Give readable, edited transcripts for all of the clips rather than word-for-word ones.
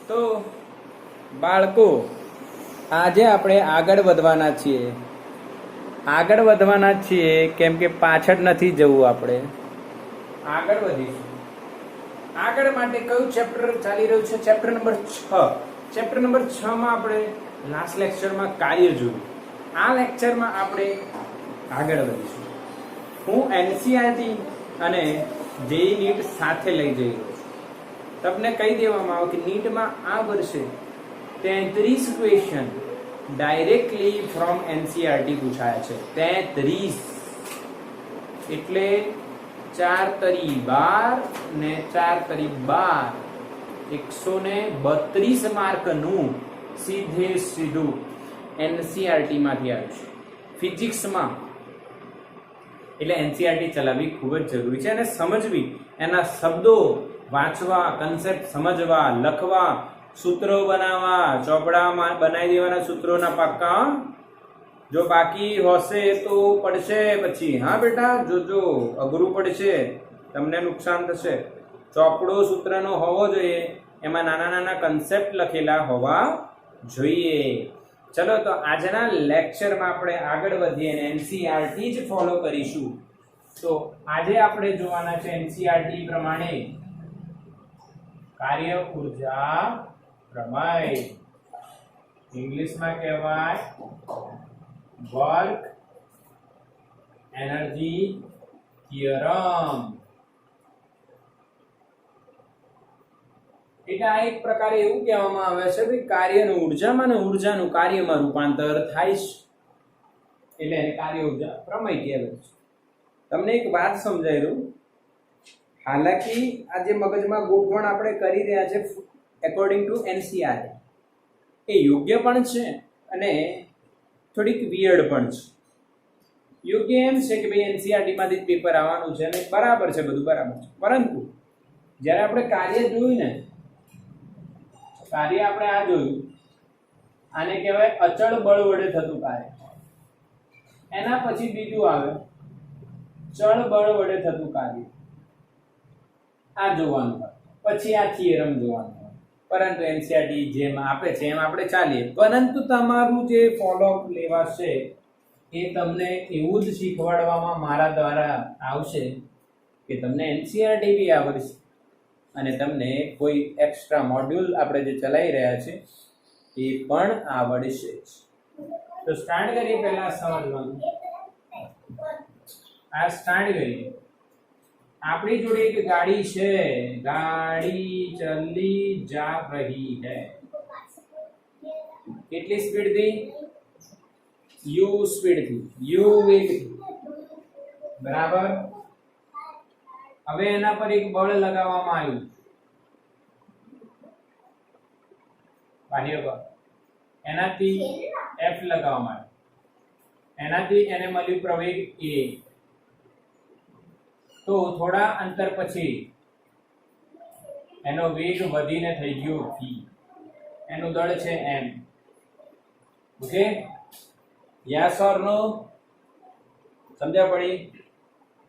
તો બાળકો આજે આપણે આગળ વધવાના છીએ કેમ કે પાછળ નથી જવું, આપણે આગળ વધીશું. આગળ માટે કયું ચેપ્ટર ચાલી રહ્યું છે? Chapter number 6. ચેપ્ટર નંબર 6 માં આપણે લાસ્ટ લેક્ચરમાં કાર્ય જોયું. આ લેક્ચરમાં આપણે આગળ વધીશું. હું એનસીઆરટી અને જેઈ નીટ સાથે લઈ જઈ રહ્યો છું. તમને કહી દેવામાં આવે કે નીટમાં આ વર્ષે 33 ક્વેશ્ચન ડાયરેક્ટલી ફ્રોમ એનસીઆરટી પૂછાયા છે. 33 એટલે 4 તરી 12 ને 4 તરી 12, 132 માર્કનું સીધું એનસીઆરટી માંથી આવ્યું છે. ફિઝિક્સમાં એટલે એનસીઆરટી ચલાવવી ખૂબ જ જરૂરી છે અને સમજવી, એના શબ્દો વાંચવા, કન્સેપ્ટ સમજવા, લખવા, સૂત્રો બનાવવા, ચોપડામાં બનાવી દેવાના સૂત્રોના પાક્કા. જો બાકી હશે તો પડશે પછી. હા બેટા, જોજો, અઘરું પડશે, તમને નુકસાન થશે. ચોપડો સૂત્રનો હોવો જોઈએ, એમાં નાના નાના કન્સેપ્ટ લખેલા હોવા જોઈએ. ચલો તો આજના લેક્ચરમાં આપણે આગળ વધીએ અને એનસીઆરટી જ ફોલો કરીશું. તો આજે આપણે જોવાના છે એનસીઆરટી પ્રમાણે કાર્ય ઉર્જા પ્રમેય, ઇંગ્લિશમાં કહેવાય વર્ક એનર્જી થિયરમ. એટલે આ એક પ્રકારે એવું કહેવામાં આવે છે કે કાર્યનું ઉર્જામાં અને ઉર્જાનું કાર્યમાં રૂપાંતર થાય છે, એટલે એને કાર્ય ઉર્જા પ્રમેય કહેવાય છે. તમને એક વાત સમજાઈ દઉં. હાલાકી આ જે મગજમાં ગોઠવણ આપણે કરી રહ્યા છે એકોર્ડિંગ ટુ એનસીઆરટી, એ યોગ્ય પણ છે અને થોડીક વિયર્ડ પણ છે. યોગ્ય એમ છે કે ભાઈ એનસીઆરટી માંથી જ પેપર આવવાનું છે અને બરાબર છે, બધું બરાબર છે. પરંતુ જ્યારે આપણે કાર્ય જોયું ને, કાર્ય આપણે આ જોયું, આને કહેવાય અચળ બળ વડે થતું કાર્ય. એના પછી બીજું આવે ચળ બળ વડે થતું કાર્ય. આ જોવાનું હોય, પછી આ થિયરમ જોવાનું હોય. પરંતુ એનસીઆરટી જેમ આપે છે એમ આપણે ચાલીએ. પરંતુ તમારું જે ફોલોઅપ લેવાશે એ તમને એવું જ શીખવાડવામાં મારા દ્વારા આવશે કે તમને એનસીઆરટી બી આવડશે અને તમને કોઈ એક્સ્ટ્રા મોડ્યુલ આપણે જે ચલાવી રહ્યા છે એ પણ આવડશે. તો સ્ટાર્ટ કરીએ. પહેલા સમજવાનું. આ સ્ટાર્ટ કરીએ. આપણી જોડે એક ગાડી છે, ગાડી ચલી જા રહી है. કેટલી સ્પીડ થી? u સ્પીડ થી, u વેગ થી. બરાબર. હવે એના પર એક બળ લગાવવામાં આવ્યું, બાહ્ય બળ. એનાથી F લગાવવામાં આવ્યું, એનાથી એને મળ્યું પ્રવેગ a. તો થોડા અંતર પછી એનો વેગ વધીને થઈ ગયો v. એનું દળ છે m. ઓકે, યસ ઓર નો? સમજ્યા પડી?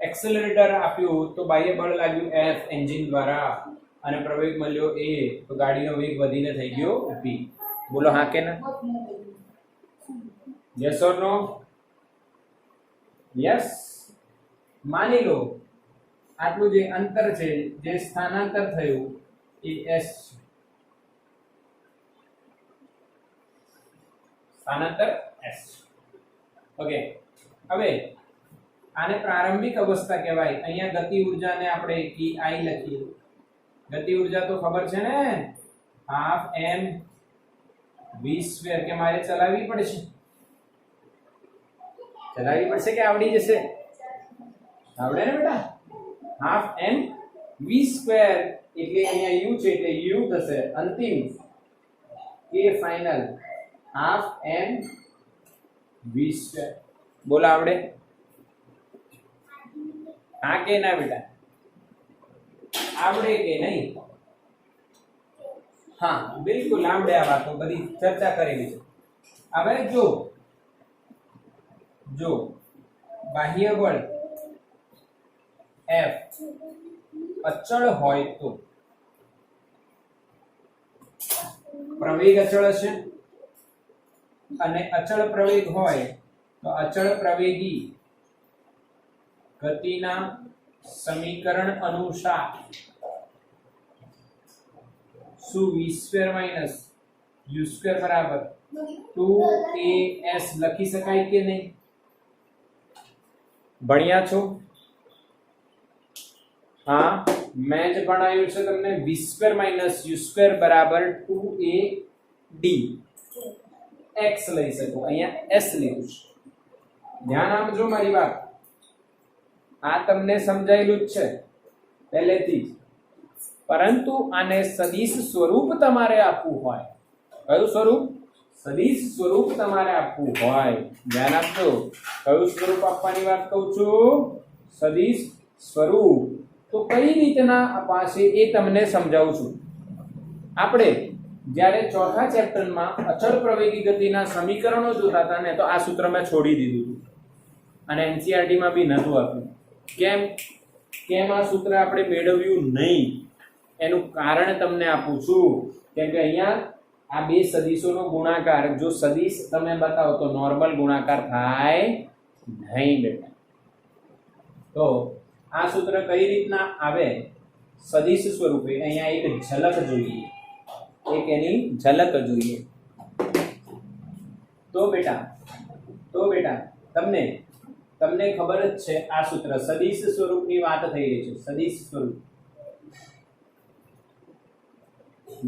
એક્સેલરેટર આપ્યું તો બાહ્ય બળ લાગ્યું F એન્જિન દ્વારા અને પ્રવેગ મળ્યો a, તો ગાડીનો વેગ વધીને થઈ ગયો v. બોલો હા કે ના? Yes or no? યસ. માની લો આટલું જે અંતર છે, જે સ્થાનાંતર થયું એ s છે. સ્થાનાંતર s. ઓકે, હવે આને પ્રારંભિક અવસ્થા કહેવાય. અહીંયા ગતિ ઉર્જાને આપણે EI લખીએ. ગતિ ઉર્જા તો ખબર છે ને, હાફ m v સ્ક્વેર. કે મારે ચલાવવી પડશે? ચલાવવી પડશે કે આવડી જશે? આવડે ને બેટા? હાફ m v સ્ક્વેર એટલે અહીંયા u છે એટલે u થશે અંતિમ, કે final half m v square. બોલો આવડે? હા કે ના બેટા? આવડે કે નહીં? હા, બિલકુલ આવડે. આ વાતો બધી ચર્ચા કરેલી છે. હવે જો બાહ્ય બળ F અચળ હોય તો પ્રવેગ અચળ હશે અને અચળ પ્રવેગ હોય તો અચળ પ્રવેગી ગતિના સમીકરણ અનુસાર શું v² - u² બરાબર 2as લખી શકાય કે નહીં? ભણ્યા છો? હા, મેં જ ભણાવ્યું છે તમને v² - u² બરાબર 2ad x લઈ શકો, અહીંયા s લીધું છે. ધ્યાન આપજો મારી વાત, આ તમને સમજાયેલું જ છે પહેલેથી જ. પરંતુ આને સદિશ સ્વરૂપ તમારે આપવું હોય, કયું સ્વરૂપ? સદિશ સ્વરૂપ તમારે આપવું હોય, ધ્યાન આપજો. કયું સ્વરૂપ આપવાની વાત કહું છું? સદિશ સ્વરૂપ. તો કઈ રીતના અપાશે એ તમને સમજાવું છું. આપણે જ્યારે ચોથા ચેપ્ટરમાં અચળ પ્રવેગી ગતિના સમીકરણો જોતા હતા ને, તો આ સૂત્ર મેં છોડી દીધું અને એનસીઈઆરટી માં બી નહોતું આપ્યું. કેમ આ સૂત્ર આપણે મેળવ્યું નહીં એનું કારણ તમને આપું છું. કેમ કે અહીંયા આ બે સદિશોનો ગુણાકાર જો સદિશ તમે બતાવો તો નોર્મલ ગુણાકાર થાય નહીં બેટા. તો આ સૂત્ર કઈ રીતના આવે સદિશ સ્વરૂપે, અહીંયા એક ઝલક જોઈએ, એક એની ઝલક જોઈએ. તો બેટા તમને ખબર જ છે આ સૂત્ર સદિશ સ્વરૂપની વાત થઈ રહી છે. સદિશ સ્વરૂપ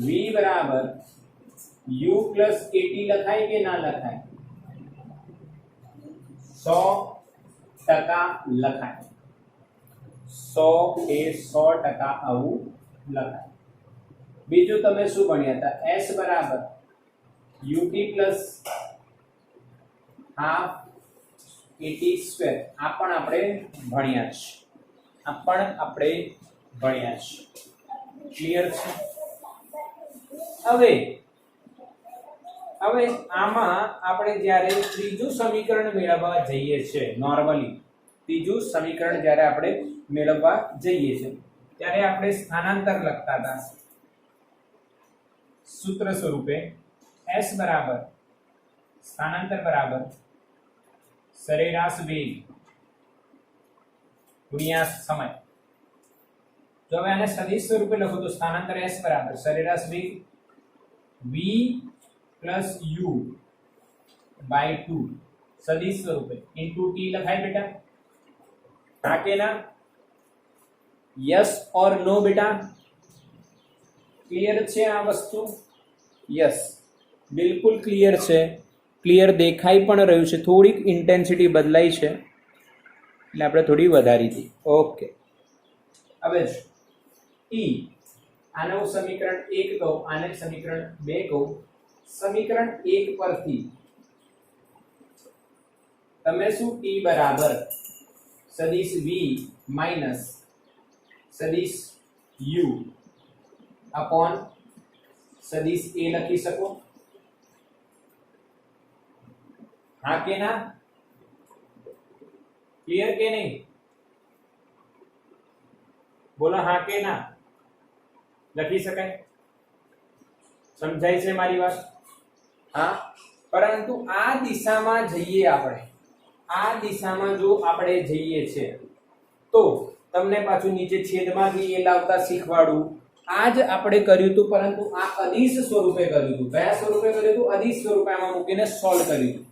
v બરાબર u પ્લસ at લખાય કે ના લખાય? 100% લખાય. 100 એ 100% આવું લખાય. બીજું તમે શું ભણ્યા હતા? s બરાબર ut plus half at square. આ પણ આપણે ભણ્યા છે. ક્લિયર છે? હવે આમાં આપણે જ્યારે ત્રીજું સમીકરણ મેળવવા જઈએ છીએ, નોર્મલી ત્રીજું સમીકરણ જ્યારે આપણે મેળવવા જઈએ છીએ ત્યારે આપણે સ્થાનાંતર લખતા હતા સૂત્ર સ્વરૂપે. s બરાબર સ્થાનાંતર બરાબર સરેરાશ વેગ ગુણ્યા સમય. જો હવે આને સદિશ સ્વરૂપે લખો તો સ્થાનાંતર s બરાબર સરેરાશ વેગ v પ્લસ u બાય 2 સદિશ સ્વરૂપે ઇન્ટુ t લખાય બેટા? હા કે ના? યસ ઓર નો બેટા? ક્લિયર છે આ વસ્તુ? યસ, બિલકુલ ક્લિયર છે. ક્લિયર દેખાઈ પણ રહ્યું છે. થોડીક ઇન્ટેન્સિટી બદલાઈ છે એટલે આપણે થોડી વધારી હતી. ઓકે, હવે ટી આને હું સમીકરણ 1 કહું, આને સમીકરણ 2 કહું. સમીકરણ 1 પરથી તમે શું t બરાબર સદિશ v માઈનસ સદિશ u અપોન સદિશ a લખી શકો? હા કે ના? ક્લિયર કે નહીં? બોલો હા કે ના? લખી શકાય? સમજાય છે મારી વાત? હા, પરંતુ આ દિશામાં જઈએ આપણે, આ દિશામાં જો આપણે જઈએ છે તો તમને પાછું નીચે છેદમાંથી એ લાવતા શીખવાડું. આ જ આપણે કર્યું હતું, પરંતુ આ અદિશ સ્વરૂપે કર્યું હતું. કયા સ્વરૂપે કર્યું હતું? અદિશ સ્વરૂપે આમાં મૂકીને સોલ્વ કર્યું હતું.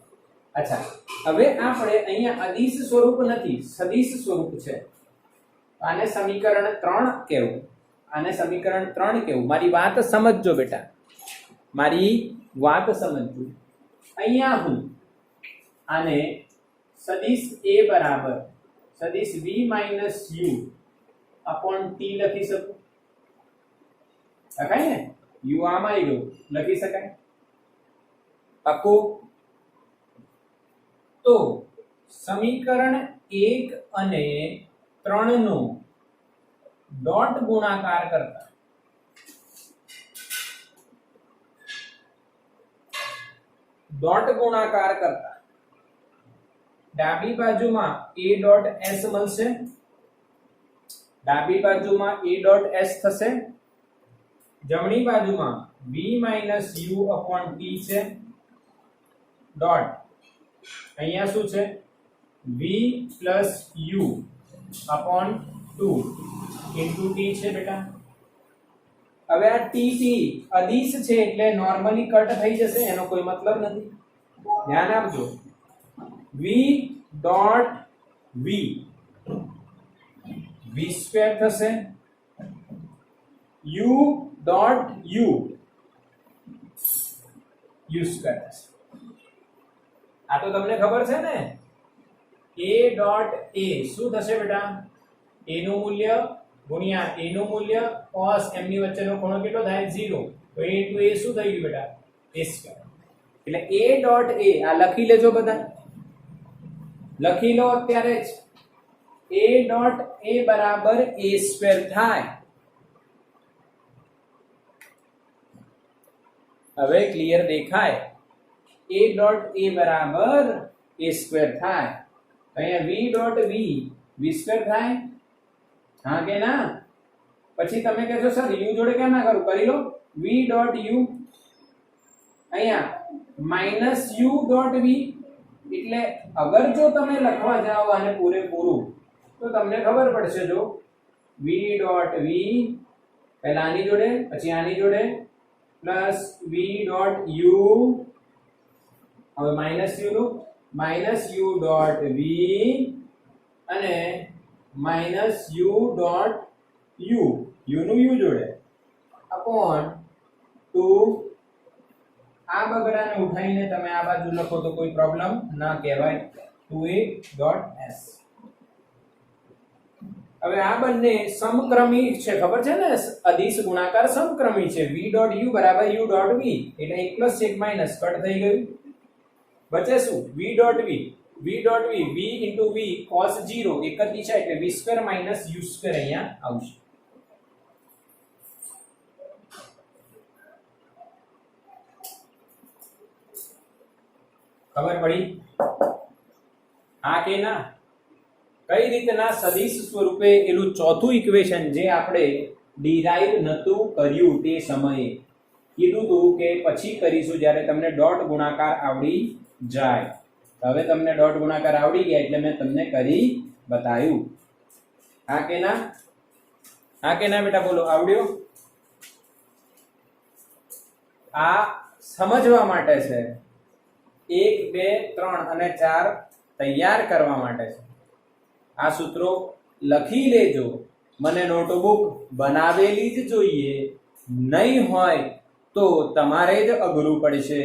અચ્છા, હવે આપણે અહીંયા અદિશ સ્વરૂપ નથી, સદિશ સ્વરૂપ છે. આને સમીકરણ 3 કહેવું. આને સમીકરણ 3 કહેવું. મારી વાત સમજજો બેટા, મારી વાત સમજજો. અહીંયા હું આને સદિશ a બરાબર સદિશ v minus u upon t લખી શકું? લખાય ને? u આમાં આવી ગયું, લખી શકાય? પાકું? તો સમીકરણ 1 અને 3 નો ડોટ ગુણાકાર કરતા ડાબી બાજુમાં a ડોટ s મળશે. ડાબી બાજુમાં a ડોટ s થશે, જમણી બાજુમાં v minus u upon t છે ડોટ અહીંયા શું છે v plus u upon 2 into t છે બેટા. હવે આ t t અદિશ છે એટલે નોર્મલી કટ થઈ જશે, એનો કોઈ મતલબ નથી. ધ્યાન આપજો. v dot v v square થશે, u dot u u square થશે. આ તો તમને ખબર છે ને. a ડોટ a શું થશે બેટા? a નું મૂલ્ય ગુણ્યા a નું મૂલ્ય cos એમની વચ્ચેનો ખૂણો કેટલો થાય 0. તો a into a શું થઈ ગયું બેટા? a square. એટલે a ડોટ a આ લખી લેજો બધા, લખી લો અત્યારે જ. a ડોટ a બરાબર a સ્ક્વેર થાય. હવે ક્લિયર દેખાય? a ડોટ a બરાબર a સ્ક્વેર થાય. અહીંયા v dot v v square થાય. હા કે ના? પછી તમે કહેશો સર u જોડે કેમ ના કરું? કરી લો. v ડોટ u અહીંયા માઇનસ u ડોટ v. એટલે અગર જો તમે લખવા જાઓ આને પૂરેપૂરું તો તમને ખબર પડશે. જો v ડોટ v પહેલા આની જોડે પછી આની જોડે પ્લસ v ડોટ u, હવે માઇનસ u નું માઇનસ u ડોટ v અને minus u dot u, u નું u જોડે અપોન 2. આ બગડાને ઉઠાઈને તમે આ બાજુ લખો તો કોઈ પ્રોબ્લેમ ના કહેવાય. 2a dot s. હવે આ બંને સમક્રમી છે, ખબર છે ને? અદિશ ગુણાકાર સમક્રમી છે. v ડોટ u બરાબર u ડોટ v એટલે 1 પ્લસ 1 માઇનસ કટ થઈ ગયું. બચે શું? v dot v v dot v v into v cos 0 એક જ દિશા એટલે v square minus u square અહીંયા આવશે. ખબર પડી? હા કે ના? કઈ રીતના સદિશ સ્વરૂપે એનું ચોથું ઇક્વેશન જે આપણે ડિરાઈવ નતું કર્યું તે સમયે કીધું હતું કે પછી કરીશું જ્યારે તમને ડોટ ગુણાકાર આવડી જાય. હવે તમને ડોટ ગુણાકાર આવડી ગયા એટલે મેં તમને કરી બતાવ્યું. હા કે ના? હા કે ના બેટા? બોલો, આવડ્યું? આ સમજવા માટે છે. 1 2 3 અને 4 તૈયાર કરવા માટે છે. આ સૂત્રો લખી લેજો. મને નોટબુક બનાવેલી જ જોઈએ, નહીં હોય તો તમારે જ અઘરું પડશે.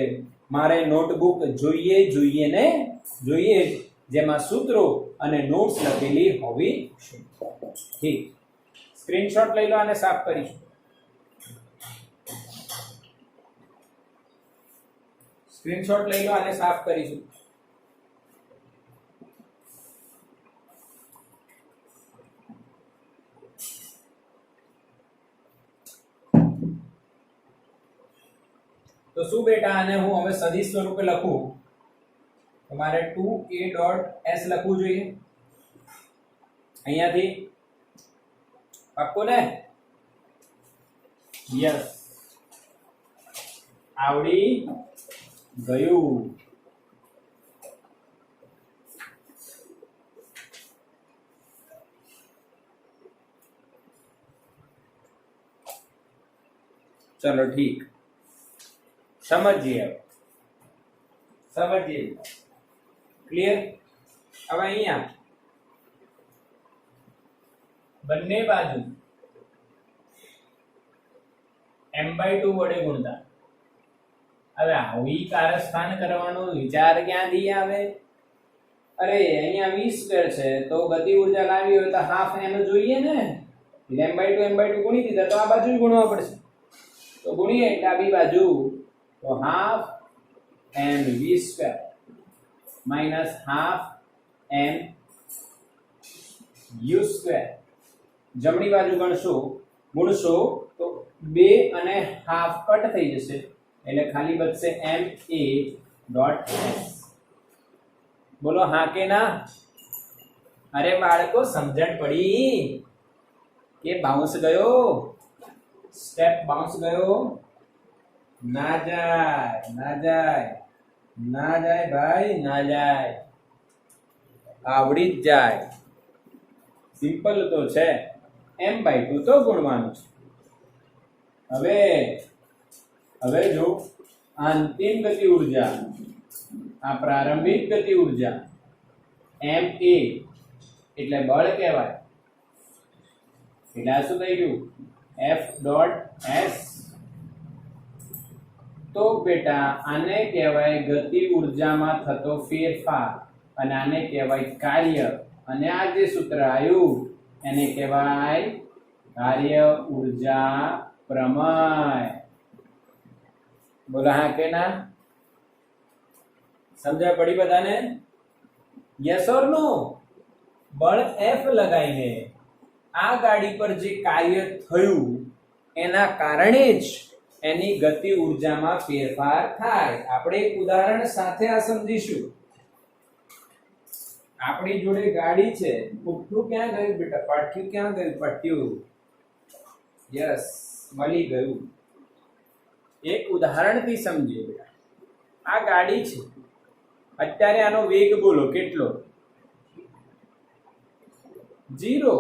મારે નોટબુક જોઈએ ને જોઈએ, જેમાં સૂત્રો અને નોટ્સ લખેલી હોવી જોઈએ. ઠીક. સ્ક્રીનશોટ લઈ લો અને સાફ કરીશું. સ્ક્રીનશોટ લઈ લો અને સાફ કરીશું. તો શું બેટા, આને હું હવે સદિશ સ્વરૂપે લખું તો મારે 2a ડોટ s લખવું જોઈએ. અહીંયાથી પાક્કું ને? યસ, આવડી ગયું. ચલો ઠીક, સમજીએ. ક્લિયર? હવે અહીંયા બંને બાજુ m/2 વડે ગુણતા. હવે આવી કારસ્થાન કરવાનો વિચાર ક્યાંથી આવે? અરે અહીંયા v સ્ક્વેર છે તો ગતિ ઊર્જા લાવી હોય તો હાફ m જોઈએ ને. m/2 ગુણી દીધા તો આ બાજુ ગુણવા પડશે. તો ગુણીએ એટલે આ બાજુ તો half mv square minus half m u square. જમણી બાજુ ગુણશો તો 2 અને હાફ કટ થઈ જશે એટલે ખાલી બચશે ma ડોટ s. બોલો હા કે ના? અરે બાળકો, સમજણ પડી કે બાઉન્સ ગયો? સ્ટેપ બાઉન્સ ગયો, ના જાય ના જાય ના જાય ભાઈ, ના જાય, આવડી જ જાય. સિમ્પલ તો છે, m/2 તો ગુણવાનું છે. હવે જો અંતિમ ગતિ ઉર્જા, આ પ્રારંભિક ગતિ ઉર્જા ma એટલે બળ કહેવાય. એટલે આ શું થઈ ગયું? F.s. તો બેટા આને કહેવાય ગતિ ઉર્જામાં થતો ફેરફાર, અને આને કહેવાય કાર્ય. અને આ જે સૂત્ર આવ્યું એને કહેવાય કાર્ય ઉર્જા પ્રમેય. બોલા હા કે ના? સમજાય પડી બધાને? યસ ઓર નો? બળ F લગાઈને આ ગાડી પર જે કાર્ય થયું એના કારણે જ એની ગતિ ઉર્જામાં ફેરફાર થાય. આપણે એક ઉદાહરણ સાથે આ સમજીશું. આપણી જોડે ગાડી છે, પુઠ્ઠું ક્યાં ગયું બેટા? પાટિયું ક્યાં ગયું? પાટિયું, યસ, મળી ગયું. એક ઉદાહરણથી સમજીએ બેટા. આ ગાડી છે, અત્યારે આનો વેગ બોલો કેટલો? 0.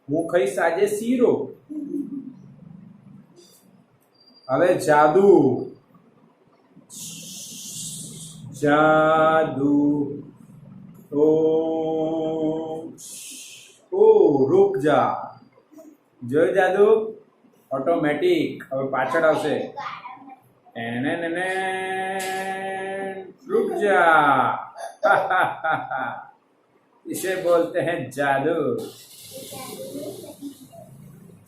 હું ખાઈશ આજે શીરો. હવે જાદુ, જાદુ, ઓ રૂક જા. જોયું જાદુ? ઓટોમેટિક. હવે પાછળ આવશે, रुक जा. इसे बोलते हैं जादू.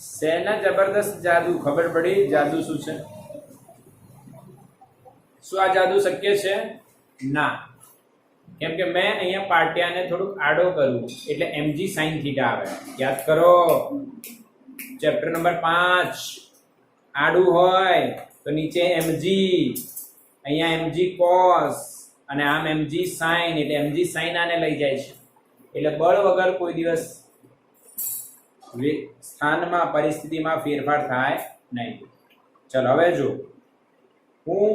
सेना जबरदस्त जादू. खबर पड़ी जादू શું છે? શું આ જાદુ શક્ય છે? ના. કેમ કે મેં અહીંયા પાટિયાને થોડુંક આડો કરું એટલે mg sin થીટા આવે. યાદ કરો, ચેપ્ટર નંબર 5. આડું હોય તો નીચે mg, અહીંયા mg cos અને આમ mg sin, એટલે mg sin આને લઈ જાય છે. એટલે બળ વગર કોઈ દિવસ સ્થાનમાં, પરિસ્થિતિમાં ફેરફાર થાય નહીં. ચલો હવે જો, હું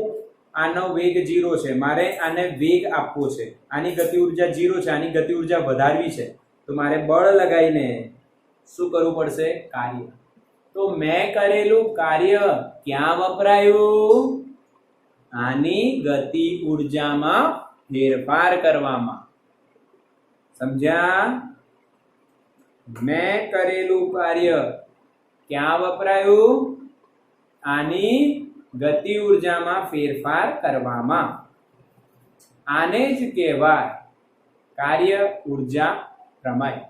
આનો વેગ 0 છે, મારે આને વેગ આપવો છે. આની ગતિ ઉર્જા 0 છે, આની ગતિ ઉર્જા વધારવી છે, તો મારે બળ લગાવીને શું કરવું પડશે? કાર્ય. તો મેં કરેલું કાર્ય ક્યાં વપરાયું? આની ગતિ ઉર્જામાં ફેરફાર કરવામાં. સમજ્યા? મેં કરેલું કાર્ય ક્યાં વપરાયું? આની ગતિ ઉર્જામાં ફેરફાર કરવામાં. આને જ કહેવાય કાર્ય ઉર્જા પ્રમેય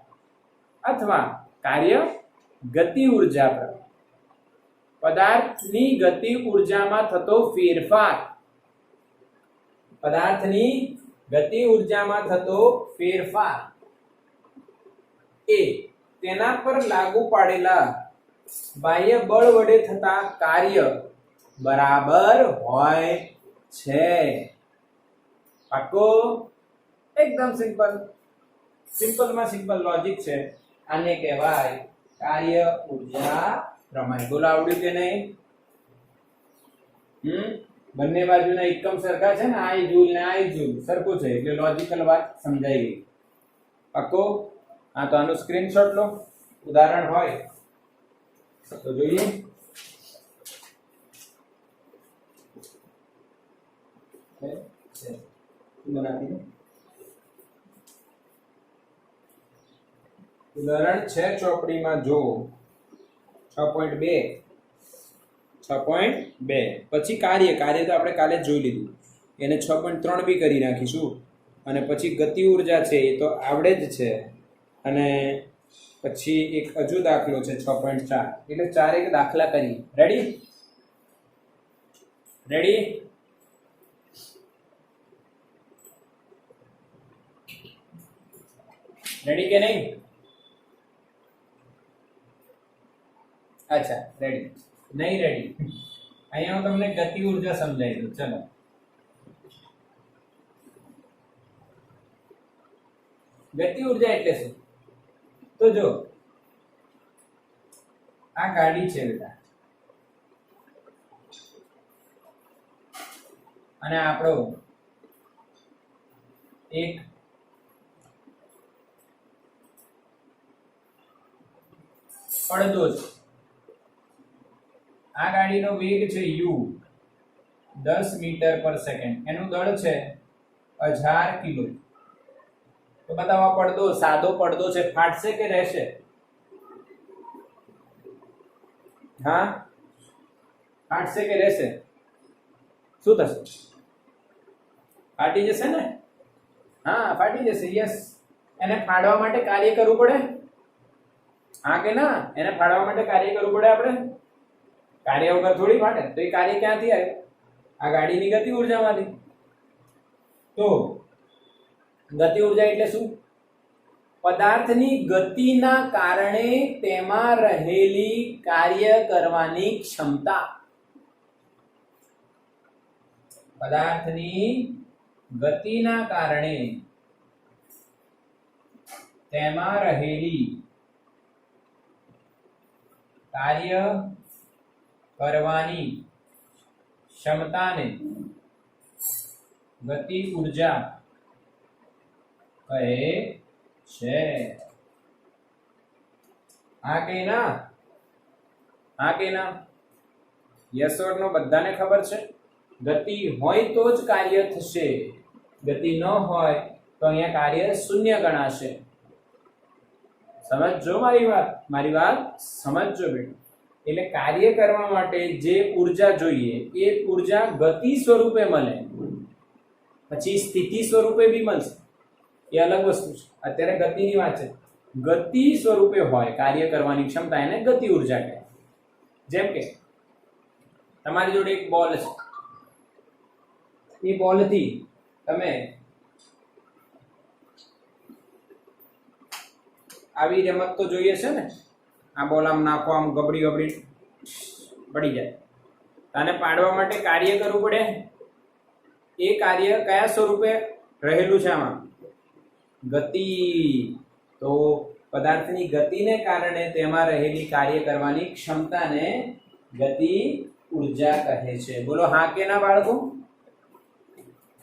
અથવા કાર્ય ગતિ ઉર્જા પ્રમેય. પદાર્થની ગતિ ઉર્જામાં થતો ફેરફાર, પદાર્થની ગતિ ઉર્જામાં થતો ફેરફાર એ તેના પર લાગુ પાડેલા બાહ્ય બળ વડે થતા કાર્ય બરાબર હોય છે. પાકો? એકદમ સિમ્પલ. સિમ્પલમાં સિમ્પલ લોજિક છે. આને કહેવાય કાર્ય ઉર્જા પ્રમેય. બોલો આવડ્યું કે નહીં? બંને બાજુના એકમ સરખા છે ને, આ જૂલ ને આ જૂલ સરખું છે, એટલે લોજિકલ વાત સમજાઈ ગઈ. પાકો? હા, તો આનું સ્ક્રીનશોટ લો. ઉદાહરણ હોય તો જોઈએ. ઉદાહરણ છે ચોપડીમાં જો 6.2. 6.2 પછી કાર્ય. કાર્ય તો આપણે કાલે જ જોઈ લીધું, એને 6.3 બી કરી નાખીશું. અને પછી ગતિ ઉર્જા છે એ તો આવડે જ છે. અને પછી એક હજુ દાખલો છે 6.4. એટલે 4 એક દાખલા કરી. રેડી? રેડી? રેડી કે નહીં? અચ્છા, રેડી નહીં? રેડી. અહીંયા હું તમને ગતિ ઉર્જા સમજાવી દઉં. ચલો, ગતિ ઉર્જા એટલે શું? તો જો, આ ગાડી છે બેટા, અને આપણો એક પડદો છે. આ ગાડીનો વેગ છે u 10 મીટર પર સેકન્ડ, એનું દળ છે 1000 કિલો. તો બતાવો આ પડદો સાદો પડદો છે, ફાટશે કે રહેશે? હા, ફાટશે કે રહેશે? શું થશે? ફાટી જશે ને? હા, ફાટી જશે. યસ. એને ફાડવા માટે કાર્ય કરવું પડે, હા કે ના? એને ફાડવા માટે કાર્ય કરવું પડે. આપણે કાર્ય વગર થોડી ફાટે. તો એ કાર્ય ક્યાંથી આવે? આ ગાડીની ગતિ ઉર્જામાંથી. તો ગતિ ઉર્જા એટલે શું? પદાર્થની ગતિના કારણે તેમાં રહેલી કાર્ય કરવાની ક્ષમતા. પદાર્થની ગતિના કારણે તેમાં રહેલી કાર્ય કરવાની ક્ષમતાને ગતિ ઉર્જા કહે છે. હા કે ના? હા કે ના? યસ ઓર નો? બધાને ખબર છે? ગતિ હોય તો જ કાર્ય થશે, ગતિ ન હોય તો અહીંયા કાર્ય શૂન્ય ગણાશે. સમજજો મારી વાત સમજજો બેટા. એટલે કાર્ય કરવા માટે જે ઉર્જા જોઈએ એ ઉર્જા ગતિ સ્વરૂપે મળે, પછી સ્થિતિ સ્વરૂપે બી મળશે, એ અલગ વસ્તુ છે. અત્યારે ગતિની વાત છે. ગતિ સ્વરૂપે હોય કાર્ય કરવાની ક્ષમતા, એને ગતિ ઉર્જા કહેવાય. જેમ કે તમારી જોડે એક બોલ છે, એ બોલથી તમે આવી રમત તો જોઈએ છે ને, આ બોલ આમ નાખો, આમ ગબડી ગબડી પડી જાય. આને પાડવા માટે કાર્ય કરવું પડે. એ કાર્ય કયા સ્વરૂપે રહેલું છે? આમાં ગતિ. તો પદાર્થની ગતિને કારણે તેમાં રહેલી કાર્ય કરવાની ક્ષમતાને ગતિ ઉર્જા કહે છે. બોલો હા કે ના બાળકો?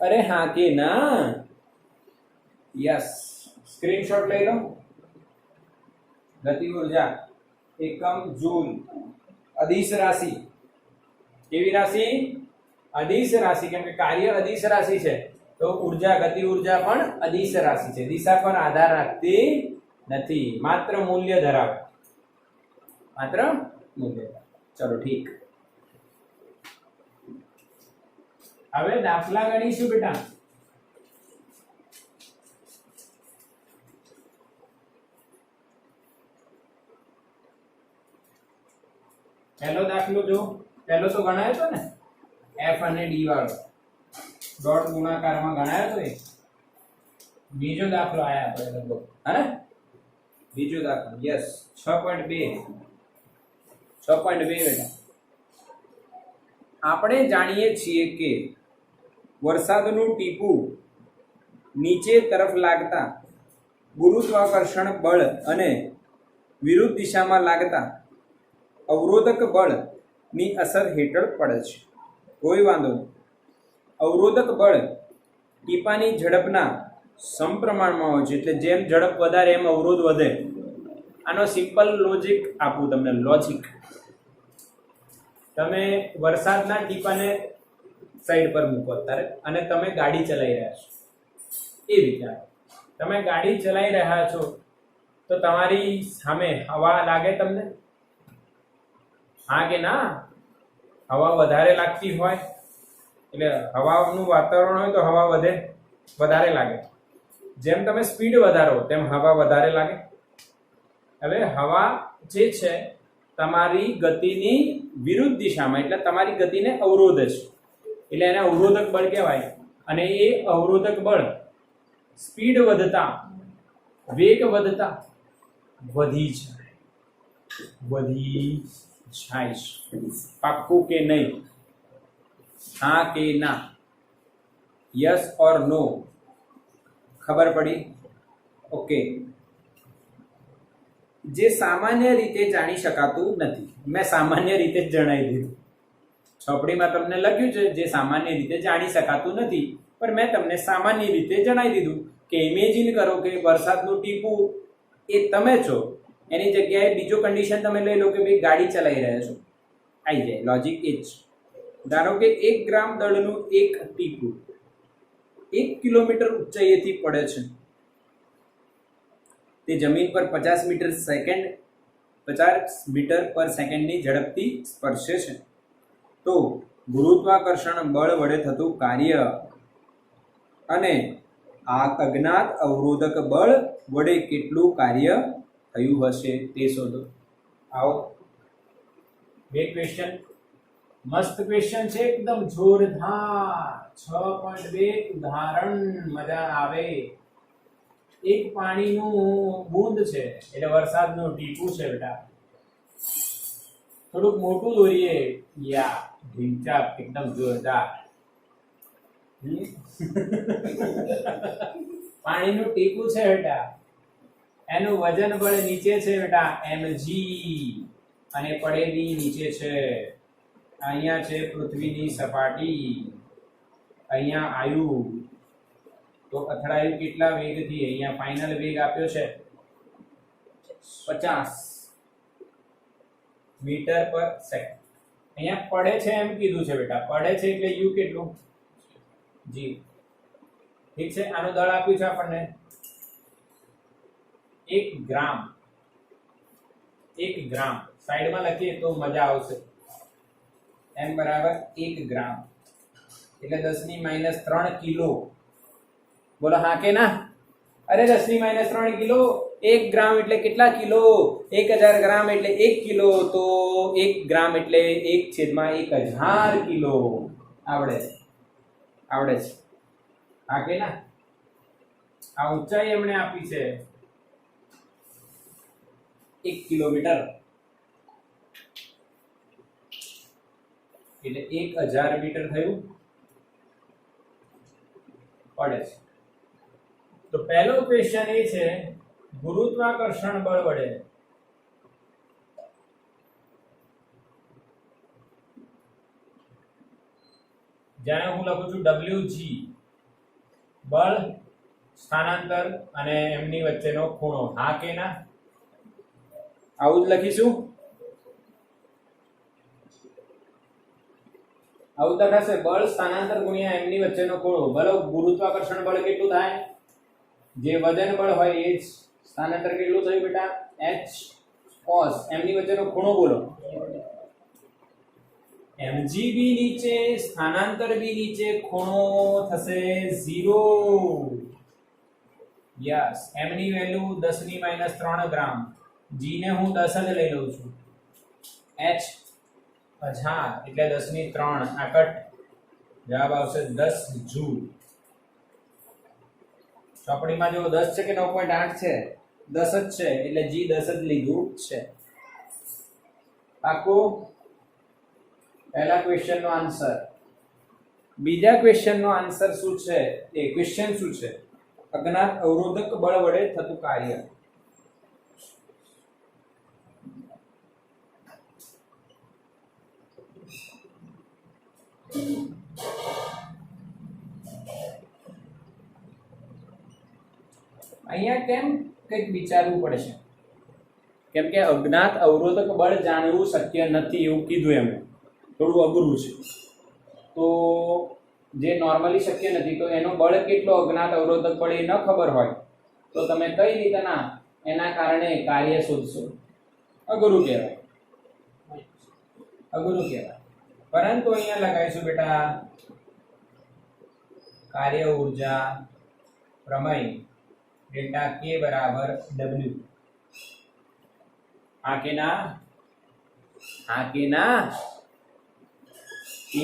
અરે હા કે ના? યસ. સ્ક્રીનશોટ લઈ લો. ગતિ ઉર્જા એકમ જૂલ. અદિશ રાશિ. કેવી રાશિ? અદિશ રાશિ. કેમ કે કાર્ય અદિશ રાશિ છે, તો ઉર્જા ગતિ ઉર્જા પણ અદિશ રાશિ છે. દિશા પર આધાર રાખતી નથી, માત્ર મૂલ્ય ધરાવે. માત્ર મૂલ્ય. ચલો ઠીક. હવે દાખલા ગણીશું બેટા. પહેલો દાખલો જો, પહેલો તો ગણાયો હતો ને, f અને d વાળો ડોટ ગુણાકારમાં ગણાયો તો. એ બીજો દાખલો આયા આપણે લગભગ, હે? બીજો દાખલો. યસ. 6.2 બેટા. આપણે જાણીએ છીએ કે વરસાદનું ટીપું નીચે તરફ લાગતા ગુરુત્વાકર્ષણ બળ અને વિરુદ્ધ દિશામાં લાગતા અવરોધક બળની અસર હેઠળ પડે છે. કોઈ વાંધો નહીં. અવરોધક બળ ટીપાની ઝડપના સમપ્રમાણમાં હોય છે, એટલે જેમ ઝડપ વધારે એમ અવરોધ વધે. આનો સિમ્પલ લોજિક આપું તમને. લોજિક, તમે વરસાદના ટીપાને સાઈડ પર મૂકો અત્યારે, અને તમે ગાડી ચલાવી રહ્યા છો. એ વિચાર, તમે ગાડી ચલાવી રહ્યા છો તો તમારી સામે હવા લાગે તમને? હા કે ના? હવા વધારે લાગતી હોય એટલે હવાનું વાતાવરણ હોય તો હવા વધારે લાગે. જેમ તમે સ્પીડ વધારો તેમ હવા વધારે લાગે. હવે હવા જે છે તમારી ગતિની વિરુદ્ધ દિશામાં, એટલે તમારી ગતિને અવરોધે છે, એટલે એને અવરોધક બળ કહેવાય. અને એ અવરોધક બળ સ્પીડ વધતા, વેગ વધતા વધી જાય છે. પાક્કું કે નહીં? હા કે ના? યસ ઓર નો? ખબર પડી? ઓકે. જે સામાન્ય રીતે જાણી શકાતું નથી. મેં સામાન્ય રીતે જ જણાવી દીધું. ચોપડીમાં તમને લખ્યું છે જે સામાન્ય રીતે જાણી શકાતું નથી, પણ મેં તમને સામાન્ય રીતે જણાવી દીધું કે ઇમેજિન કરો કે વરસાદનું ટીપું એ તમે છો, એની જગ્યાએ બીજો કન્ડિશન તમે લઈ લો કે ભાઈ ગાડી ચલાવી રહ્યા છો. આવી જાય લોજિક એ જ. ધારો કે 1 ગ્રામ દળનું એક ટીપું 1 કિલોમીટર ઊંચાઈએથી પડે છે. તે જમીન પર 50 મીટર પર સેકન્ડની ઝડપથી સ્પર્શે છે. તો ગુરુત્વાકર્ષણ બળ વડે થતું કાર્ય અને આ અજ્ઞાત અવરોધક બળ વડે કેટલું કાર્ય થયું હશે તે શોધો. આવો બે ક્વેશ્ચન, મસ્ત ક્વેશ્ચન છે, એકદમ જોરદાર. 6.2 ઉદાહરણ, મજા આવે. એક પાણીનું બૂંદ છે એટલે વરસાદનું ટીપું છે બેટા. થોડુંક મોટું દોરીએ. યા ઢીંચાક, એકદમ જોરદાર. પાણીનું ટીપું છે બેટા, એનું વજન બળ નીચે છે બેટા mg, અને પડેલી નીચે છે. અહીંયા છે પૃથ્વીની સપાટી, અહીંયા આયુ. તો અથડાયું કેટલા વેગથી? અહીંયા ફાઇનલ વેગ આપ્યો છે 50 મીટર પર સેકન્ડ. અહીંયા પડે છે એમ કીધું છે બેટા, પડે છે એટલે u કેટલું? g. ઠીક છે, આનું દળ આપ્યું છે આપણને 1 ગ્રામ. 1 ગ્રામ સાઈડમાં લખીએ તો મજા આવશે. m બરાબર 1 ગ્રામ એટલે 10⁻³ કિલો. બોલો હા કે ના? અરે 10⁻³ કિલો. 1 ગ્રામ એટલે કેટલા કિલો? 1000 ગ્રામ એટલે 1 કિલો. તો 1 ગ્રામ એટલે 1/1000 કિલો. આવડે છે? હા કે ના? આ ઊંચાઈ એમણે આપી છે 1 કિલોમીટર એટલે 1000 મીટર થયું. પડે છે. તો પહેલો ક્વેશ્ચન એ છે ગુરુત્વાકર્ષણ બળ વડે જેને હું લખું છું wg, બળ, સ્થાનાંતર અને એમની વચ્ચેનો ખૂણો. હા કે ના? આવું જ લખીશું. આવું લખાશે બળ સ્થાનાંતર ગુણ્યા એમની વચ્ચેનો ખૂણો. ભલે ગુરુત્વાકર્ષણ બળ કેટલું થાય? જે વજન બળ હોય એ જ. સ્થાનાંતર કેટલું થયું બેટા? h cos. એમની વચ્ચેનો ખૂણો બોલો. mg બી નીચે, સ્થાનાંતર બી નીચે, ખૂણો થશે 0. યસ, m ની વેલ્યુ 10⁻³ ગ્રામ, g ને હું 10 જ લઈ લઉં છું. h 1000 એટલે 10⁻³ આ કટ. જવાબ આવશે 10 જૂલ. ચોપડીમાં જો 10 છે કે 9.8 છે? 10 જ છે એટલે g 10 જ લીધું છે. પાકો? પહેલા ક્વેશ્ચન નો આન્સર. બીજા ક્વેશ્ચન નો આન્સર શું છે? એ ક્વેશ્ચન શું છે? અજ્ઞાત અવરોધક બળ વડે થતું કાર્ય. અહીંયા કેમ કંઈક વિચારવું પડશે, કેમ કે અજ્ઞાત અવરોધક બળ જાણવું શક્ય નથી એવું કીધું એમણે. થોડું અઘરું છે. તો જે નોર્મલી શક્ય નથી, તો એનો બળ કેટલો અજ્ઞાત અવરોધક બળ એ ન ખબર હોય તો તમે કઈ રીતના એના કારણે કાર્ય શોધશો? અઘરું કહેવાય. પરંતુ અહીંયા લગાવીશું બેટા કાર્ય ઊર્જા પ્રમેય ડેલ્ટા k બરાબર w. હા કે ના? k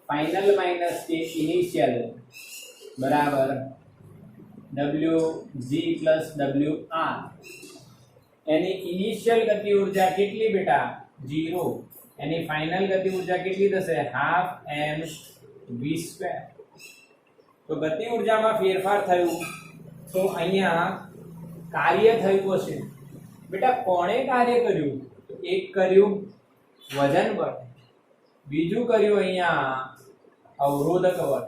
final minus k initial બરાબર wg પ્લસ wr. એની ઇનિશિયલ ગતિ ઊર્જા કેટલી બેટા? 0. એની ફાઇનલ ગતિ ઊર્જા કેટલી થશે? ½ mv². તો ગતિ ઊર્જામાં ફેરફાર થયું તો અહીંયા કાર્ય થયું હશે. બેટા કોણે કાર્ય કર્યું? તો એક કર્યું વજન બળ, બીજું કર્યું અહીંયા અવરોધક બળ.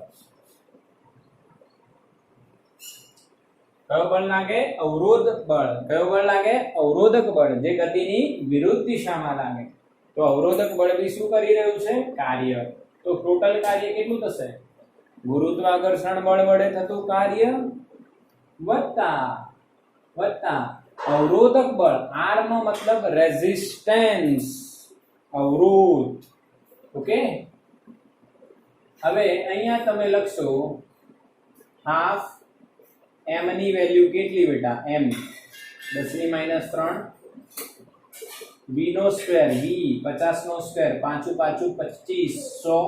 કયો બળ લાગે? અવરોધ બળ. કયો બળ લાગે? અવરોધક બળ, જે ગતિની વિરુદ્ધ દિશામાં લાગે. તો અવરોધક બળ બી શું કરી રહ્યું છે? કાર્ય. તો ટોટલ કાર્ય કેટલું થશે? ગુરુત્વાકર્ષણ બળ વડે થતું કાર્ય વત્તા અવરોધક બળ. R નો મતલબ રેઝિસ્ટન્સ, અવરોધ. ઓકે, હવે અહીંયા તમે લખશો હાફ m ની વેલ્યુ કેટલી બેટા? m 10 - 3 v નો સ્ક્વેર, v 50 નો સ્ક્વેર, 5 × 5 = 25 100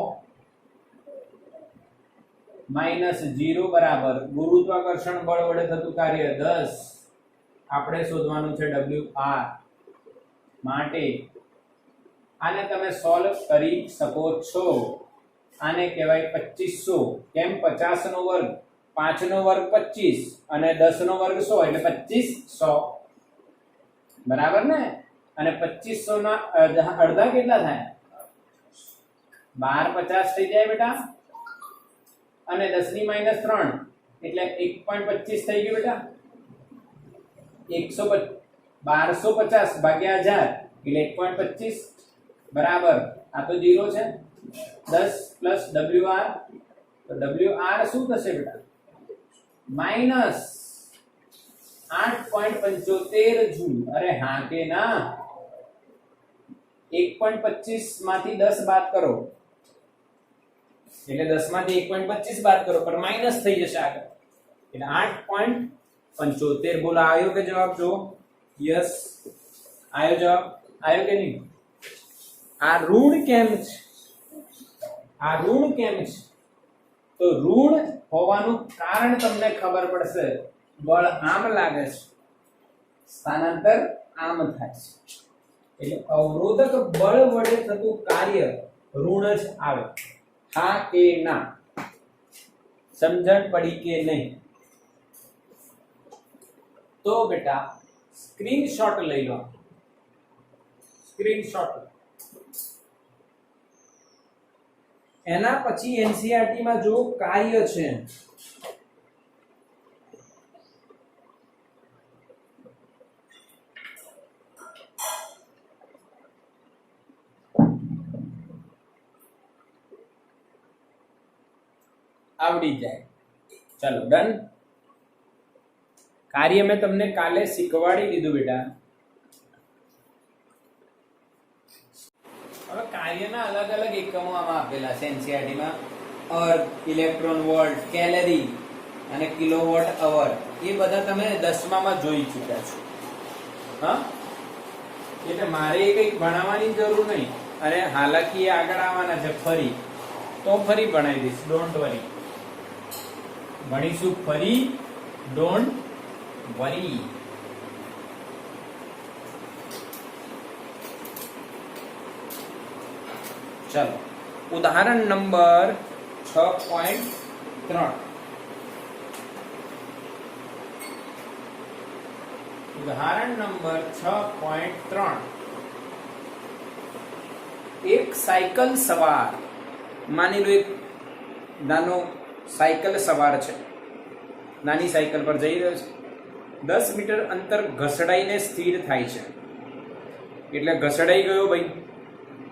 -0 બરાબર ગુરુત્વાકર્ષણ બળ વડે થતું કાર્ય 10. આપણે શોધવાનું છે WR. માટે આને તમે સોલ્વ કરી શકો છો. આને કહેવાય 2500. કેમ? 50 નો વર્ગ, 5 નો વર્ગ 25 અને 10 નો વર્ગ 100 એટલે 2500 બરાબર ને? અને 2500 ના અડધા કેટલા થાય? 12 50 થઈ જાય બેટા. અને 10 ની -3 એટલે 1.25 થઈ ગયું બેટા. 1250 ભાગ્યા 1000 એટલે 1.25 બરાબર. આ તો 0 છે. 10 પ્લસ WR, તો WR શું થશે બેટા? -8.75 જૂલ. અરે હા કે ના? 1.25 માંથી 10 બાદ કરો એટલે 10 માંથી 1.25 બાદ કરો પર માઈનસ થઈ જશે આગળ. એટલે 8.75. બોલો આવ્યો કે જવાબ? જો યસ આવ્યો જવાબ. આવ્યો કે નહીં? આ ઋણ કેમ છે? આ ઋણ કેમ છે? તો ઋણ હોવાનું કારણ તમને ખબર પડશે. બળ આમ લાગે છે, સ્થાનાંતર આમ થાય છે, એટલે અવરોધક બળ વડે થતું કાર્ય ઋણ જ આવે. હા કે ના? સમજણ પડી કે નહીં? તો બેટા સ્ક્રીનશોટ લઈ લો. સ્ક્રીનશોટ. એના પછી એનસીઈઆરટી માં જો કાર્ય છે, આવડી જાય. ચલો ડન. કાર્ય મેં તમને કાલે શીખવાડી દીધું બેટા. હવે કાર્યના અલગ અલગ એકમો આમાં આપેલા છે એનસીઈઆરટી માં. અર્થ, ઇલેક્ટ્રોન વોલ્ટ, કેલરી અને કિલોવોટ અવર. એ બધા તમે 10માં જોઈ ચૂક્યા છો. હા, એટલે મારે કંઈક ભણાવવાની જરૂર નહીં. અને હાલાકી આગળ આવવાના છે ફરી, તો ફરી ભણાવી દઈશ. ડોન્ટ વરી, ભણીશું ફરી. Don't worry. ચલો ઉદાહરણ નંબર 6.3. ઉદાહરણ નંબર 6.3. એક સાયકલ સવાર, માની લો એક નાનો સાયકલ સવાર છે, નાની સાયકલ પર જઈ રહ્યો છે. 10 મીટર અંતર ઘસડાઈને સ્થિર થાય છે. એટલે ઘસડાઈ ગયો ભાઈ,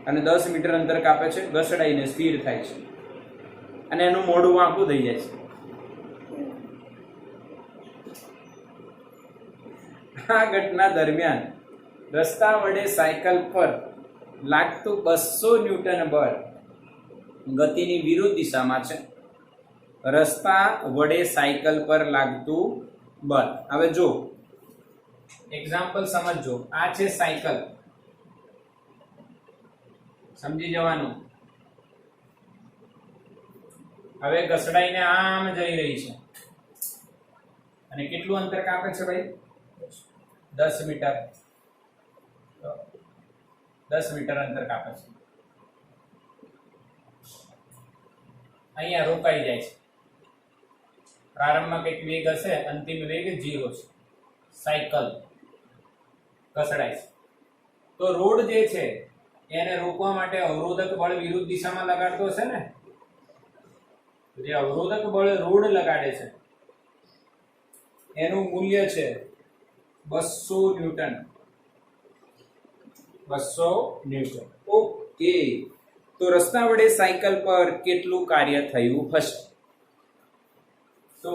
અને 10 મીટર અંતર કાપે છે, ઘસડાઈને સ્થિર થાય છે, અને એનું મોઢું વાંકું થઈ જાય છે. આ ઘટના દરમિયાન રસ્તા વડે સાયકલ પર લાગતું 200 ન્યૂટન બળ ગતિની વિરુદ્ધ દિશામાં છે. રસ્તા વડે સાયકલ પર લાગતું બળ. હવે જો એક્ઝામ્પલ સમજજો. આ છે સાયકલ, સમજી જવાનું. હવે ઘસડાઈને આમ જઈ રહી છે, અને કેટલું અંતર કાપે છે ભાઈ? 10 મીટર. 10 મીટર અંતર કાપે છે. અહીંયા રોકાઈ જાય છે. પ્રારંભમાં કંઈક વેગ હશે, અંતિમ વેગ 0 છે. સાયકલ ઘસડાય છે. તો રોડ જે છે એને રોકવા માટે અવરોધક બળ વિરુદ્ધ દિશામાં લગાડતો હશે ને. જે અવરોધક બળ રોડ લગાડે છે એનું મૂલ્ય છે 200 ન્યૂટન. 200 ન્યૂટન. ઓકે, તો રસ્તા વડે સાયકલ પર કેટલું કાર્ય થયું હશે? તો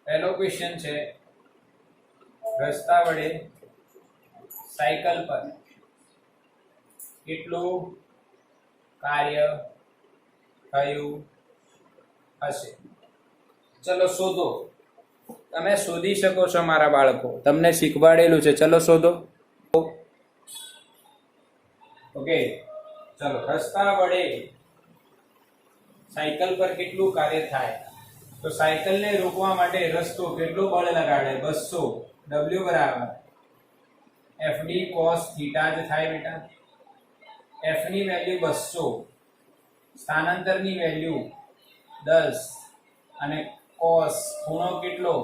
પહેલો ક્વેશ્ચન છે રસ્તા વડે સાયકલ પર કેટલું કાર્ય થયું હશે? ચલો શોધો. તમે શોધી શકો છો મારા બાળકો, તમને શીખવાડેલું છે. ચલો શોધો. ઓકે, ચલો. રસ્તા વડે સાયકલ પર કેટલું કાર્ય થાય? તો સાયકલને રોકવા માટે રસ્તો કેટલો બળ લગાડે? 200. W બરાબર FD cos થીટા જ થાય બેટા. F ની વેલ્યુ 200, સ્થાનાંતરની વેલ્યુ 10 અને cos ખૂણો કેટલો?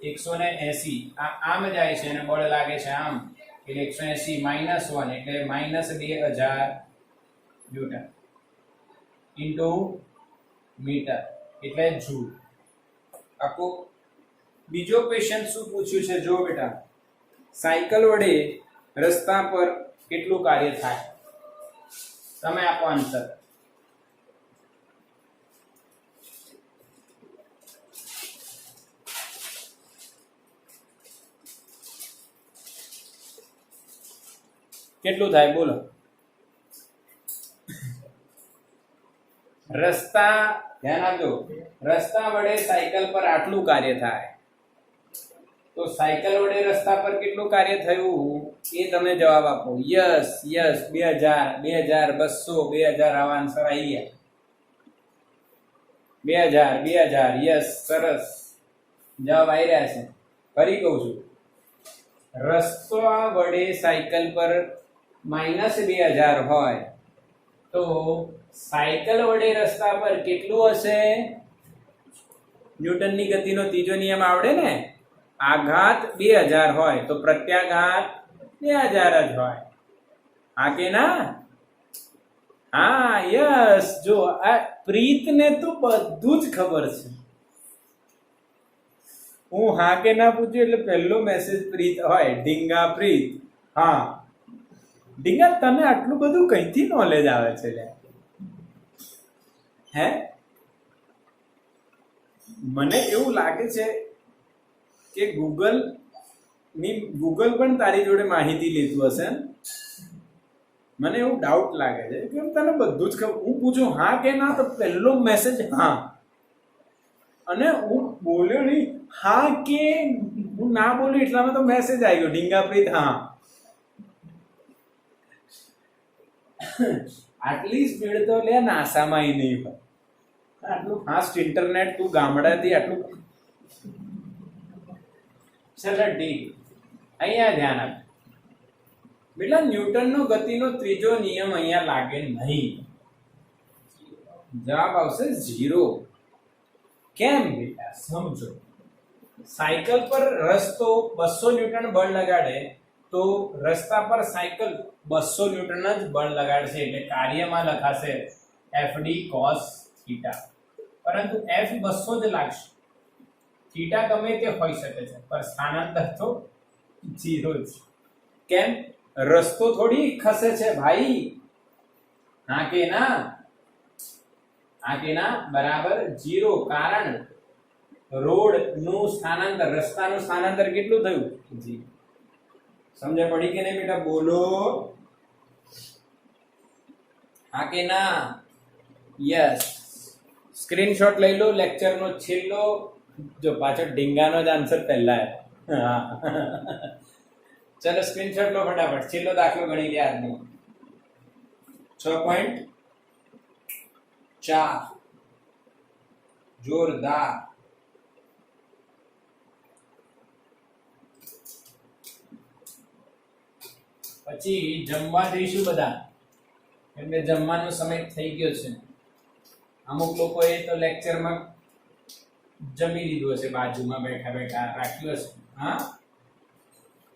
180. આ આમ જાય છે અને બળ લાગે છે આમ એટલે 180 -1 એટલે -2000 ન્યૂટન ઇન્ટુ મીટર એટલે જૂલ. આખો બીજો ક્વેશ્ચન શું પૂછ્યું છે જો બેટા, સાયકલ વડે રસ્તા પર કેટલું કાર્ય થાય? તમે આપો આન્સર. કેટલું થાય બોલો? રસ્તા, ધ્યાન આપજો, રસ્તા વડે સાયકલ પર આટલું કાર્ય થાય. તો સાયકલ વડે રસ્તા પર કેટલું કાર્ય થયું એ તમે જવાબ આપો. યસ યસ, 2000, 2200, 2000 આવા આન્સર આવી ગયા. 2000, યસ, સરસ જવાબ આવી રહ્યા છે. ફરી કહું છું, રસ્તા વડે સાયકલ પર -2000 હોય તો સાયકલ વડે રસ્તા પર કેટલું હશે? ન્યૂટનની ગતિનો ત્રીજો નિયમ આવડે ને? આઘાત 2000 હોય તો પ્રત્યાઘાત 2000 જ હોય. હા કે ના? હા, યસ. જો આ પ્રીતને તો બધું જ ખબર છે. હું હા કે ના પૂછ્યું એટલે પહેલો મેસેજ પ્રીત હોય. ઢીંગા પ્રીત. હા ઢીંગા, તને આટલું બધું કઈથી નોલેજ આવે છે લે? હે, મને એવું લાગે છે કે ગૂગલ પણ તારી જોડે માહિતી લેતું હશે. મને એવું ડાઉટ લાગે છે કે તને બધું જ ખબર. હું પૂછું હા કે ના તો પહેલો મેસેજ હા, અને હું બોલ્યો નહીં હા કે હું ના બોલ્યો એટલામાં તો મેસેજ આવી ગયો ઢીંગાપ્રીત હા. આટલી સ્પીડ તો લે નાસામાં નહીં હોય. આટલું ફાસ્ટ ઇન્ટરનેટ તું ગામડાથી આટલું. ચલો ઠીક, અહીંયા ધ્યાન આપ બેટા. ન્યૂટનનો ગતિનો ત્રીજો નિયમ અહીંયા લાગે નહીં. જવાબ આવશે 0. કેમ બેટા? સમજો. સાયકલ પર રસ્તો 200 ન્યૂટન બળ લગાડે તો રસ્તા પર સાયકલ 200 ન્યૂટન જ બળ લગાડશે એટલે કાર્યમાં લખાશે FD cos થીટા. પરંતુ F 200 જ લાગશે. થીટા ગમે તે હોઈ શકે છે પણ સ્થાનાંતર તો 0 જ. કેમ? રસ્તો થોડી ખસે છે ભાઈ. હા કે ના? હા કે ના? બરાબર 0. કારણ રોડ નું સ્થાનાંતર, રસ્તાનું સ્થાનાંતર કેટલું થયું? 0. સમજ પડી કે નહીં બેટા? બોલો હા કે ના? યસ. સ્ક્રીનશોટ લઈ લો લેક્ચરનો છેલ્લો. જો પાછળ ઢીંગાનો જ આન્સર પહેલા હા. ચલો સ્ક્રીનશોટ લો ફટાફટ. છેલ્લો દાખલો ગણી લે આજનો. 6.4. જોરદાર. પછી જમવા જઈશું બધા, એટલે જમવાનો સમય થઈ ગયો છે. અમુક લોકોએ તો લેક્ચરમાં જમી લીધું હશે, બાજુમાં બેઠા બેઠા રાખ્યું હશે. હા,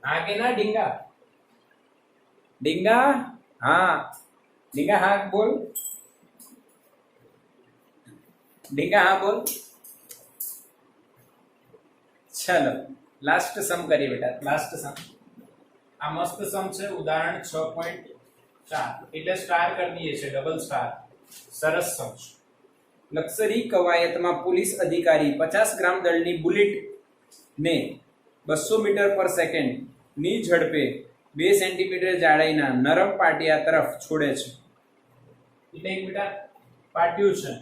હા કે ના ડીંગા? ડીંગા હા, ડીંગા હા બોલ, ડીંગા હા બોલ. ચલો લાસ્ટ સમ કરીએ બેટા, લાસ્ટ સમ. આ મસ્ત સમ છે, ઉદાહરણ 6.4 એટલે સ્ટાર કરી દઈએ છે, ડબલ સ્ટાર. સરસ સમ છે. લક્ઝરી કવાયતમાં પોલીસ અધિકારી 50 ગ્રામ દળની બુલેટ ને 200 મીટર પર સેકન્ડ ની ઝડપે 2 સેન્ટીમીટર જાડાઈના નરમ પાટિયા તરફ છોડે છે. એટલે એક બેટા પાટિયું છે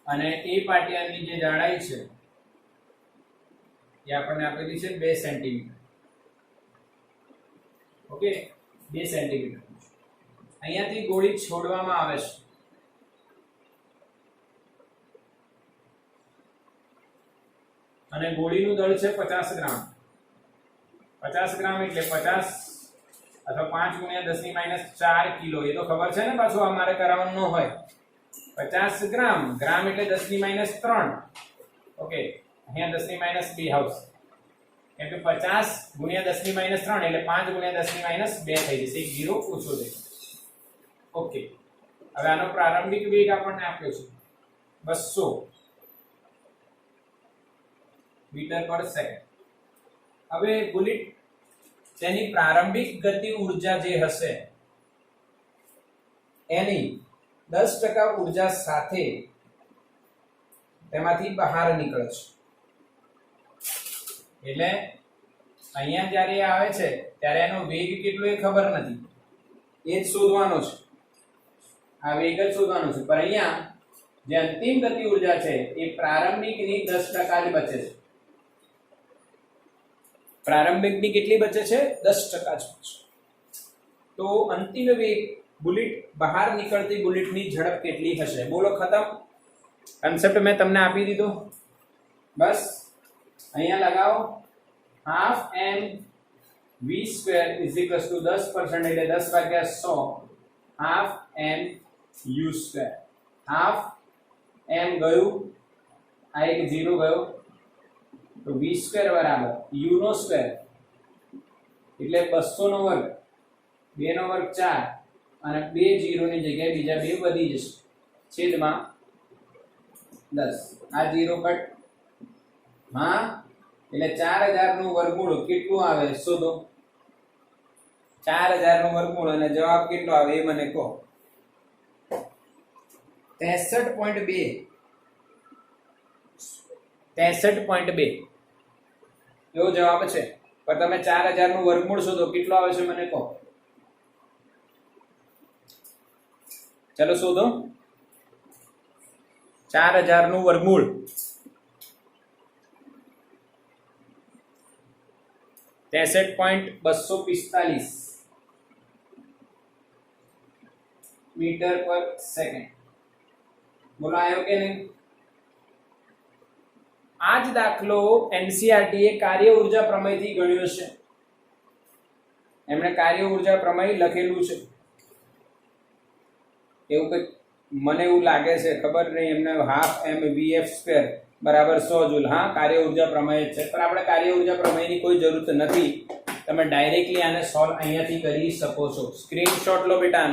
અને એ પાટિયાની જે જાડાઈ છે એ આપણને આપેલી છે 2 સેન્ટીમીટર. Okay, 2 centimetre. અહીંયાથી ગોળી છોડવામાં આવે છે અને ગોળીનું દળ છે 50 ગ્રામ. 50 ગ્રામ એટલે 50 અથવા 5 ગુણ્યા 10 ની માઈનસ 4 કિલો. એ તો ખબર છે ને, પાછું અમારે કરાવવાનું ન હોય. 50 ગ્રામ, ગ્રામ એટલે 10 ની માઈનસ 3. ઓકે, અહીંયા 10 ની માઈનસ 2 આવશે. કેમ કે 50 ગુણ્યા 10 ની માઈનસ 3 એટલે 5 ગુણ્યા 10 ની માઈનસ 2 થઈ જશે. એક 0 ઓછો થઈ જશે. ઓકે, હવે આનો પ્રારંભિક વેગ આપણને આપ્યો છે 200 મીટર પર સેકન્ડ. હવે બુલેટ તેની પ્રારંભિક ગતિ ઉર્જા જે હશે એની 10% ઉર્જા સાથે તેમાંથી બહાર નીકળે છે. એટલે અહીંયા જ્યારે આવે છે ત્યારે એનો વેગ કેટલો એ ખબર નથી, એ જ શોધવાનો છે. આ વેગ જ શોધવાનો છે. પણ અહીંયા જે અંતિમ ગતિ ઉર્જા છે એ પ્રારંભિકની 10% જ બચે છે. પ્રારંભિકની કેટલી બચે છે? 10% જ બચે. તો અંતિમ વેગ બુલેટ બહાર નીકળતી બુલેટની ઝડપ કેટલી હશે? બોલો, ખતમ. કન્સેપ્ટ મેં તમને આપી દીધો. બસ અહીંયા લગાવો. Half m v square is equals to 10% એટલે 10 ભાગ્યા 100 half m u square. Half m ગયું, આ એક 0 ગયો, તો વી સ્ક્વેર બરાબર યુ નો સ્ક્વેર એટલે 200 નો વર્ગ, 2 નો વર્ગ 4 અને 2 0 ની જગ્યાએ બીજા 2 વધી જશે, છેદમાં 10. આ 0 કટ. હા, એટલે 4000 નું વર્ગમૂળ કેટલું આવે શોધો. 4000 નું વર્ગમૂળ અને જવાબ કેટલો આવે એ મને કહો. 63.2. 63.2 એવો જવાબ છે. પણ તમે 4000 નું વર્ગમૂળ શોધો, કેટલો આવે છે મને કહો. ચલો શોધો 4000 નું વર્ગમૂળ. .245 મીટર પર સેકન્ડ. બોલો આવ્યો કે નહીં? આ જ દાખલો એનસીઆરટી એ કાર્ય ઉર્જા પ્રમેયથી ગણ્યો છે. એમણે કાર્ય ઉર્જા પ્રમેય લખેલું છે. એવું કંઈક મને એવું લાગે છે, ખબર નહીં. એમને હાફ એમ વીએફ સ્ક્વેર બરાબર 100 જૂલ. હા, કાર્ય ઉર્જા પ્રમેય છે, પણ આપણે કાર્ય ઉર્જા પ્રમેયની કોઈ જરૂર નથી. તમે ડાયરેક્ટલી આને સોલ્વ અહીંયાથી કરી શકો છો. સ્ક્રીનશોટ લો બેટા.